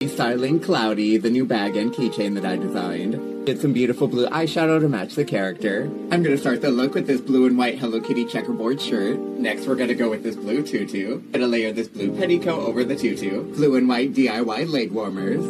Styling Cloudy, the new bag and keychain that I designed. Get some beautiful blue eyeshadow to match the character. I'm gonna start the look with this blue and white Hello Kitty checkerboard shirt. Next, we're gonna go with this blue tutu. Gonna layer this blue petticoat over the tutu. Blue and white DIY leg warmers.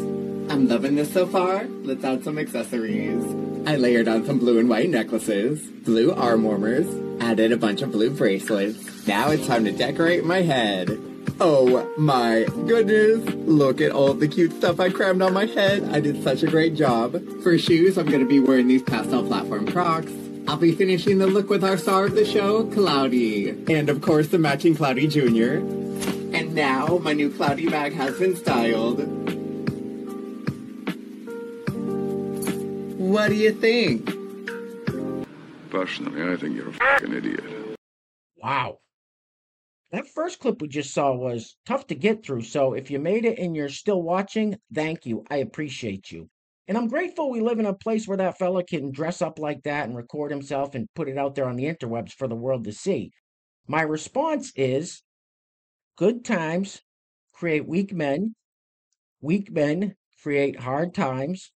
I'm loving this so far. Let's add some accessories. I layered on some blue and white necklaces, blue arm warmers, added a bunch of blue bracelets. Now it's time to decorate my head. Oh my goodness, look at all the cute stuff I crammed on my head. I did such a great job. For shoes, I'm going to be wearing these pastel platform Crocs. I'll be finishing the look with our star of the show, Cloudy. And of course, the matching Cloudy Jr. And now, my new Cloudy bag has been styled. What do you think? Personally, I think you're a fucking idiot. Wow. That first clip we just saw was tough to get through, so if you made it and you're still watching, thank you. I appreciate you. And I'm grateful we live in a place where that fella can dress up like that and record himself and put it out there on the interwebs for the world to see. My response is, good times create weak men create hard times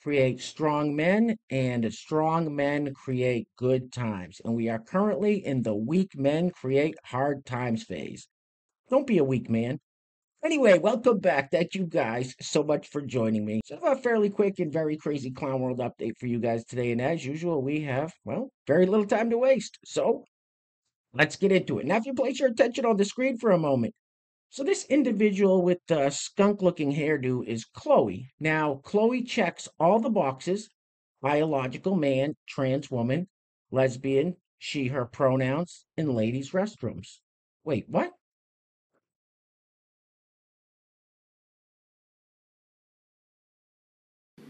create strong men, and strong men create good times. And we are currently in the weak men create hard times phase. Don't be a weak man. Anyway, welcome back. Thank you guys so much for joining me. So I have a fairly quick and very crazy Clown World update for you guys today. And as usual, we have, well, very little time to waste. So let's get into it. Now, if you place your attention on the screen for a moment, so this individual with the skunk-looking hairdo is Chloe. Now, Chloe checks all the boxes: biological man, trans woman, lesbian, she, her pronouns, and ladies' restrooms. Wait, what?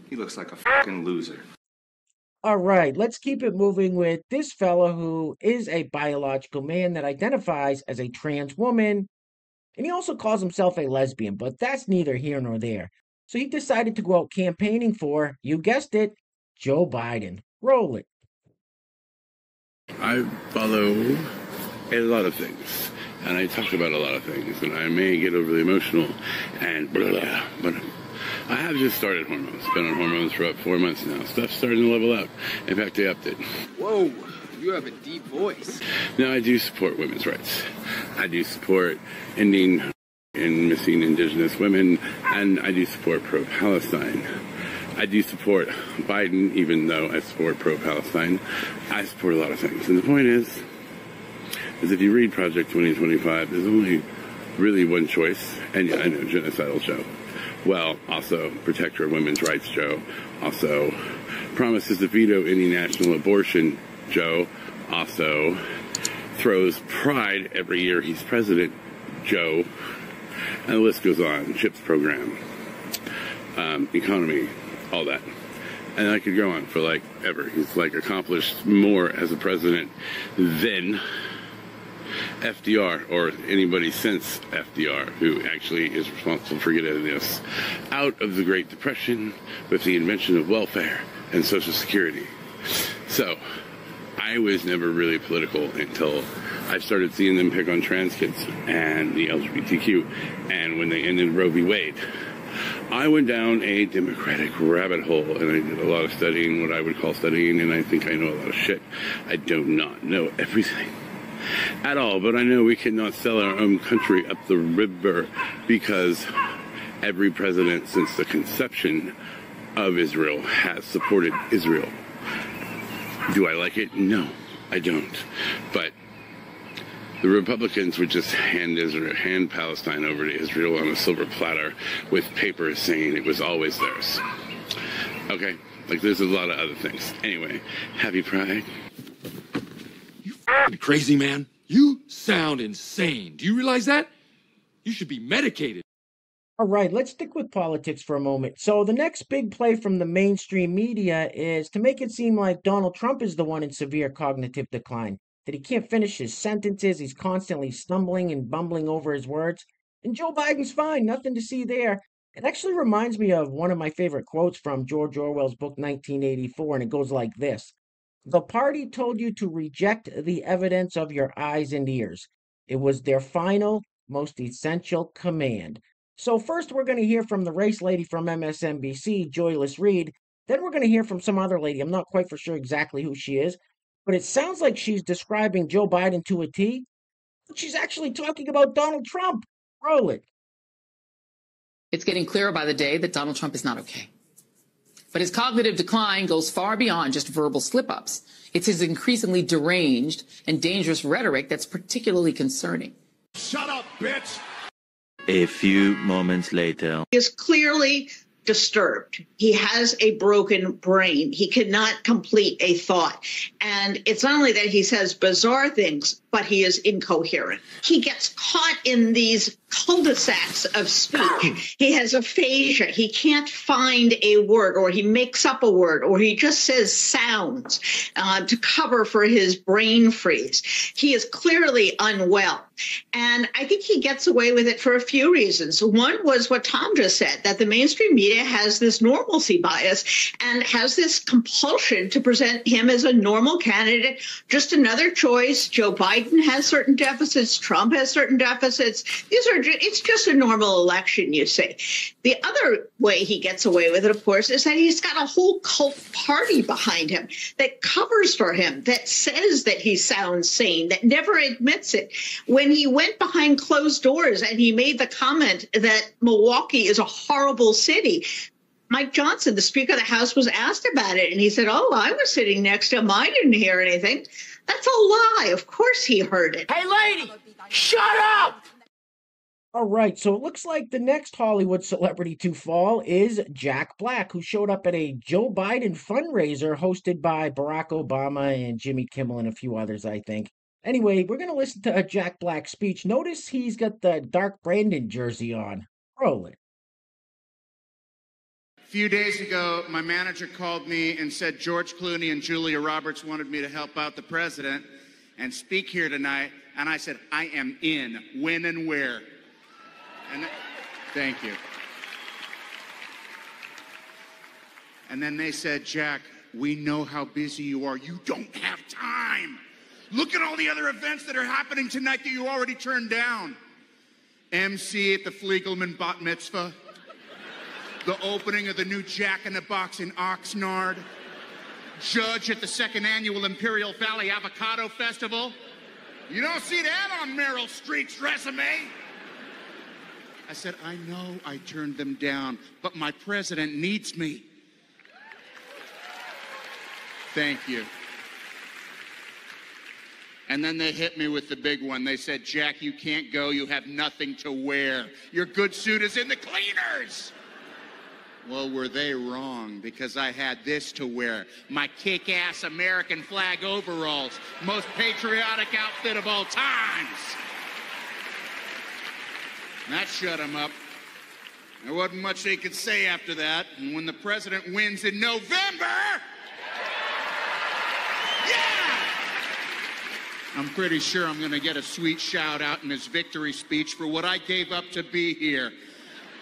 He looks like a fucking loser. All right, let's keep it moving with this fella who is a biological man that identifies as a trans woman. And he also calls himself a lesbian, but that's neither here nor there. So he decided to go out campaigning for, you guessed it, Joe Biden. Roll it. I follow a lot of things, and I talk about a lot of things, and I may get overly emotional and blah, blah, but I have just started hormones. Been on hormones for about 4 months now. Stuff's starting to level out. In fact, I upped it. Whoa, you have a deep voice. Now, I do support women's rights. I do support ending and missing indigenous women, and I do support pro-Palestine. I do support Biden, even though I support pro-Palestine. I support a lot of things. And the point is if you read Project 2025, there's only really one choice. And yeah, I know, genocidal Joe. Well, also protector of women's rights, Joe. Also promises to veto any national abortion, Joe. Also throws pride every year he's president, Joe. And the list goes on. CHIPS program, economy, all that. And I could go on for like ever. He's like accomplished more as a president than FDR or anybody since FDR, who actually is responsible for getting us out of the Great Depression with the invention of welfare and Social Security. So I was never really political until I started seeing them pick on trans kids and the LGBTQ, and when they ended Roe v. Wade. I went down a Democratic rabbit hole, and I did a lot of studying, what I would call studying, and I think I know a lot of shit. I do not know everything at all, but I know we cannot sell our own country up the river because every president since the conception of Israel has supported Israel. Do I like it? No, I don't. But the Republicans would just hand Palestine over to Israel on a silver platter with papers saying it was always theirs. Okay, like there's a lot of other things. Anyway, happy Pride. You f***ing crazy, man. You sound insane. Do you realize that? You should be medicated. All right, let's stick with politics for a moment. So the next big play from the mainstream media is to make it seem like Donald Trump is the one in severe cognitive decline, that he can't finish his sentences, he's constantly stumbling and bumbling over his words. And Joe Biden's fine, nothing to see there. It actually reminds me of one of my favorite quotes from George Orwell's book 1984, and it goes like this. The party told you to reject the evidence of your eyes and ears. It was their final, most essential command. So first we're going to hear from the race lady from MSNBC, Joyless Reed. Then we're going to hear from some other lady. I'm not quite for sure exactly who she is, but it sounds like she's describing Joe Biden to a T. But she's actually talking about Donald Trump. Roll it. It's getting clearer by the day that Donald Trump is not okay. But his cognitive decline goes far beyond just verbal slip-ups. It's his increasingly deranged and dangerous rhetoric that's particularly concerning. Shut up, bitch! A few moments later. He is clearly disturbed. He has a broken brain. He cannot complete a thought. And it's not only that he says bizarre things, but he is incoherent. He gets caught in these cul-de-sacs of speech. He has aphasia. He can't find a word, or he makes up a word, or he just says sounds to cover for his brain freeze. He is clearly unwell. And I think he gets away with it for a few reasons. One was what Tom just said, that the mainstream media has this normalcy bias and has this compulsion to present him as a normal candidate, just another choice. Joe Biden has certain deficits. Trump has certain deficits. It's just a normal election, you see. The other way he gets away with it, of course, is that he's got a whole cult party behind him that covers for him, that says that he sounds sane, that never admits it. When he went behind closed doors and he made the comment that Milwaukee is a horrible city, Mike Johnson, the Speaker of the House, was asked about it, and he said, "Oh, I was sitting next to him. I didn't hear anything." That's a lie. Of course he heard it. Hey, lady, shut up! All right, so it looks like the next Hollywood celebrity to fall is Jack Black, who showed up at a Joe Biden fundraiser hosted by Barack Obama and Jimmy Kimmel and a few others, I think. Anyway, we're going to listen to a Jack Black speech. Notice he's got the dark Brandon jersey on. Roll it. A few days ago, my manager called me and said George Clooney and Julia Roberts wanted me to help out the president and speak here tonight. And I said, I am in. When and where? And thank you. And then they said, Jack, we know how busy you are. You don't have time. Look at all the other events that are happening tonight that you already turned down. MC at the Fliegelman Bat Mitzvah. The opening of the new Jack in the Box in Oxnard. Judge at the second annual Imperial Valley Avocado Festival. You don't see that on Meryl Streep's resume. I said, I know I turned them down, but my president needs me. Thank you. And then they hit me with the big one. They said, Jack, you can't go. You have nothing to wear. Your good suit is in the cleaners. Well, were they wrong? Because I had this to wear. My kick-ass American flag overalls. Most patriotic outfit of all times. And that shut them up. There wasn't much they could say after that. And when the president wins in November... Yeah! I'm pretty sure I'm going to get a sweet shout-out in his victory speech for what I gave up to be here.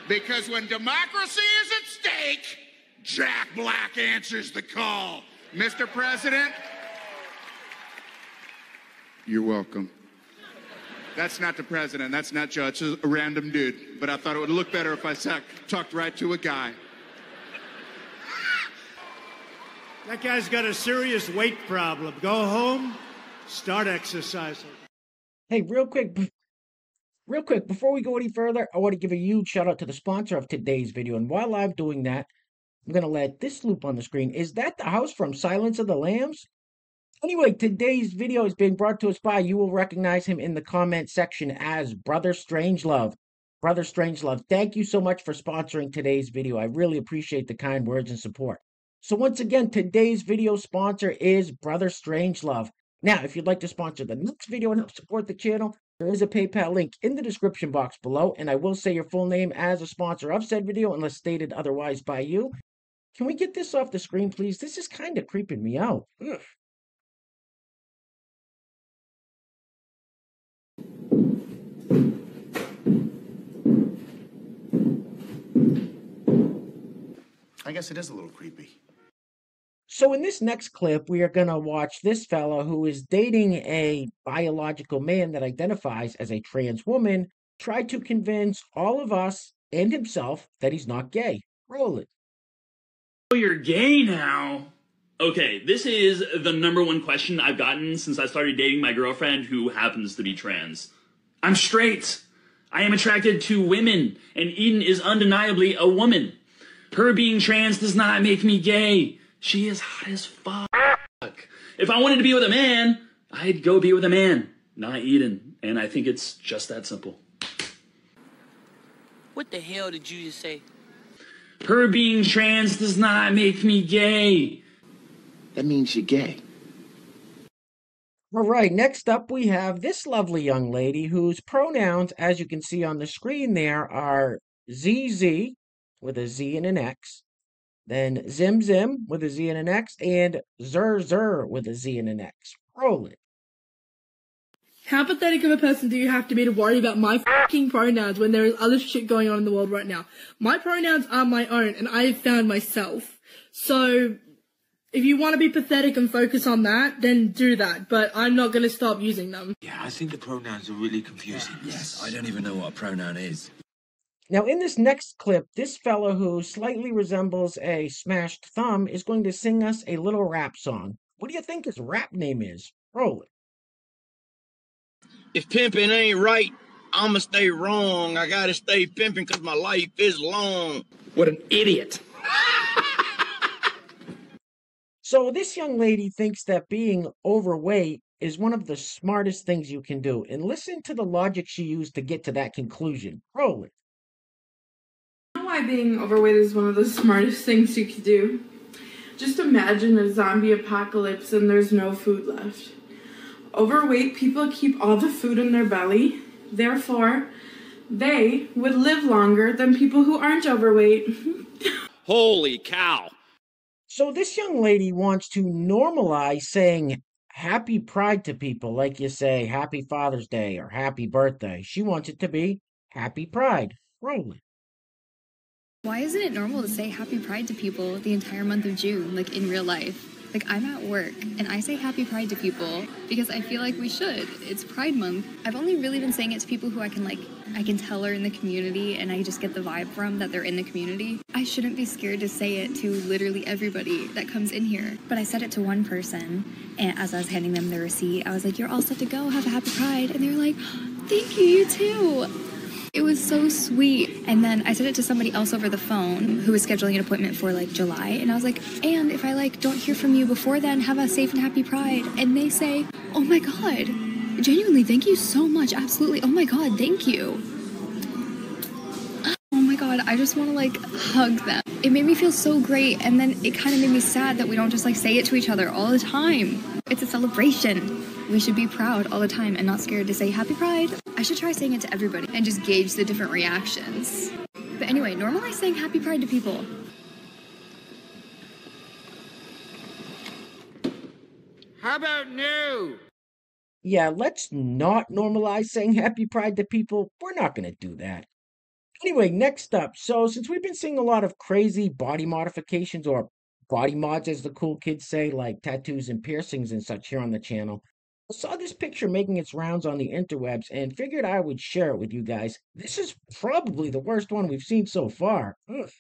Because when democracy is at stake, Jack Black answers the call. Mr. President, you're welcome. That's not the president. That's not Judge. It's a random dude. But I thought it would look better if I talked right to a guy. That guy's got a serious weight problem. Go home, start exercising. Hey, real quick, before we go any further, I want to give a huge shout out to the sponsor of today's video. And while I'm doing that, I'm going to let this loop on the screen. Is that the house from Silence of the Lambs? Anyway, today's video is being brought to us by, you will recognize him in the comment section as Brother Strangelove. Brother Strangelove, thank you so much for sponsoring today's video. I really appreciate the kind words and support. So once again, today's video sponsor is Brother Strangelove. Now, if you'd like to sponsor the next video and help support the channel, there is a PayPal link in the description box below, and I will say your full name as a sponsor of said video unless stated otherwise by you. Can we get this off the screen, please? This is kind of creeping me out. Ugh. I guess it is a little creepy. So in this next clip, we are going to watch this fella who is dating a biological man that identifies as a trans woman try to convince all of us and himself that he's not gay. Roll it. Oh, you're gay now? Okay, this is the #1 question I've gotten since I started dating my girlfriend who happens to be trans. I'm straight. I am attracted to women, and Eden is undeniably a woman. Her being trans does not make me gay. She is hot as fuck. If I wanted to be with a man, I'd go be with a man, not Eden. And I think it's just that simple. What the hell did you just say? Her being trans does not make me gay. That means you're gay. All right, next up we have this lovely young lady whose pronouns, as you can see on the screen there, are ZZ with a Z and an X, then Zim Zim with a Z and an X, and Zer Zer with a Z and an X. Roll it. How pathetic of a person do you have to be to worry about my fucking pronouns when there is other shit going on in the world right now? My pronouns are my own, and I have found myself. So, if you want to be pathetic and focus on that, then do that. But I'm not going to stop using them. Yeah, I think the pronouns are really confusing. Yes, I don't even know what a pronoun is. Now, in this next clip, this fellow who slightly resembles a smashed thumb is going to sing us a little rap song. What do you think his rap name is? Roll it. If pimping ain't right, I'ma stay wrong. I gotta stay pimping cause my life is long. What an idiot. So this young lady thinks that being overweight is one of the smartest things you can do. And listen to the logic she used to get to that conclusion. Roll it. You know why being overweight is one of the smartest things you could do? Just imagine a zombie apocalypse and there's no food left. Overweight people keep all the food in their belly. Therefore, they would live longer than people who aren't overweight. Holy cow. So this young lady wants to normalize saying happy pride to people, like you say happy Father's Day or happy birthday. She wants it to be happy pride. Roll it. Why isn't it normal to say happy pride to people the entire month of June, like in real life? Like, I'm at work, and I say happy pride to people because I feel like we should. It's Pride Month. I've only really been saying it to people who I can tell are in the community, and I just get the vibe from that they're in the community. I shouldn't be scared to say it to literally everybody that comes in here. But I said it to one person, and as I was handing them the receipt, I was like, you're all set to go, have a happy Pride. And they were like, thank you, you too. It was so sweet. And then I said it to somebody else over the phone who was scheduling an appointment for July. And I was like, and if I don't hear from you before then, have a safe and happy Pride. And they say, oh my God, genuinely, thank you so much. Absolutely. Oh my God, thank you. Oh my God, I just want to hug them. It made me feel so great. And then it kind of made me sad that we don't just say it to each other all the time. It's a celebration. We should be proud all the time and not scared to say happy Pride. I should try saying it to everybody and just gauge the different reactions. But anyway, normalize saying happy Pride to people. How about no? Yeah, let's not normalize saying happy pride to people. We're not going to do that. Anyway, next up. So since we've been seeing a lot of crazy body modifications or body mods, as the cool kids say, like tattoos and piercings and such here on the channel, I saw this picture making its rounds on the interwebs and figured I would share it with you guys. This is probably the worst one we've seen so far. Ugh.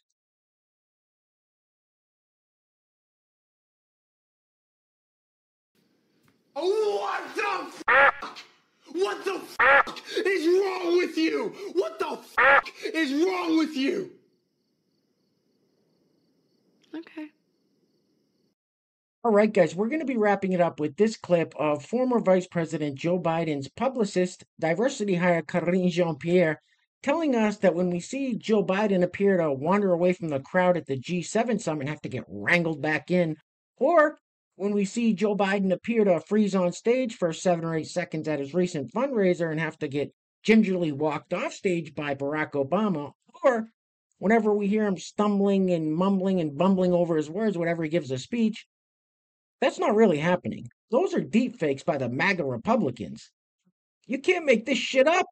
What the fuck? What the fuck is wrong with you? What the fuck is wrong with you? Okay. All right, guys, we're going to be wrapping it up with this clip of former Vice President Joe Biden's publicist, diversity hire Karine Jean-Pierre, telling us that when we see Joe Biden appear to wander away from the crowd at the G7 summit and have to get wrangled back in, or when we see Joe Biden appear to freeze on stage for 7 or 8 seconds at his recent fundraiser and have to get gingerly walked off stage by Barack Obama, or whenever we hear him stumbling and mumbling and bumbling over his words whenever he gives a speech, that's not really happening. Those are deep fakes by the MAGA Republicans. You can't make this shit up.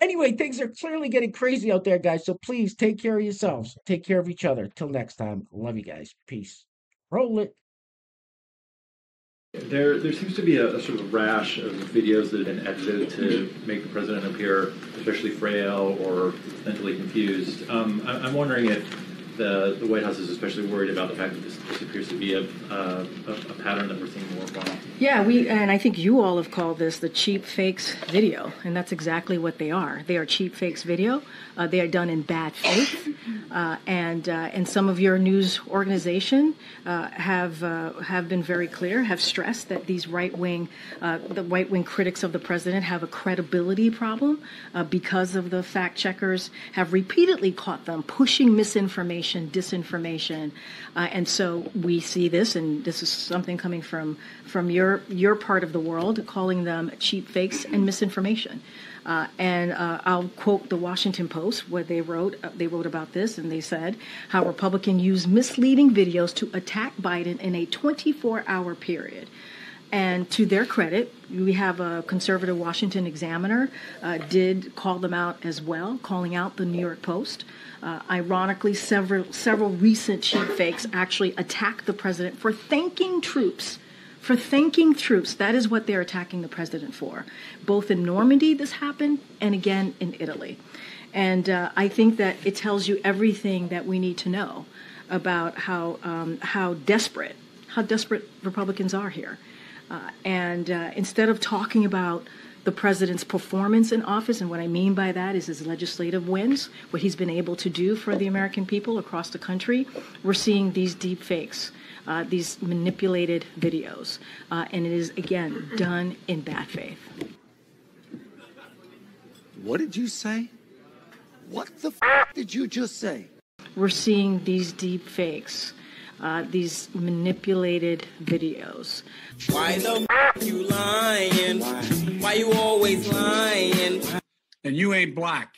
Anyway, things are clearly getting crazy out there, guys, so please take care of yourselves. Take care of each other. Till next time, love you guys. Peace. Roll it. There seems to be a sort of rash of videos that have been edited to make the president appear especially frail or mentally confused. I'm wondering if the White House is especially worried about the fact that this appears to be a pattern that we're seeing more of. Yeah, and I think you all have called this the cheap fakes video, and that's exactly what they are. They are cheap fakes video. They are done in bad faith, and some of your news organization have been very clear, have stressed that these the right wing critics of the president have a credibility problem because of the fact checkers have repeatedly caught them pushing misinformation, disinformation, and so we see this, and this is something coming from your part of the world, calling them cheap fakes and misinformation. And I'll quote the Washington Post, where they wrote about this, and they said how Republicans use misleading videos to attack Biden in a 24-hour period. And to their credit, we have a conservative Washington Examiner did call them out as well, calling out the New York Post. Ironically, several recent cheap fakes actually attacked the president for thanking troops. That is what they're attacking the president for. Both in Normandy, this happened, and again in Italy. And I think that it tells you everything that we need to know about how desperate Republicans are here. And instead of talking about the president's performance in office, and what I mean by that is his legislative wins, what he's been able to do for the American people across the country, we're seeing these deep fakes, these manipulated videos, and it is, again, done in bad faith. What did you say? What the did you just say? We're seeing these deep fakes, these manipulated videos. Why the you lying? Why you always lying? And you ain't black.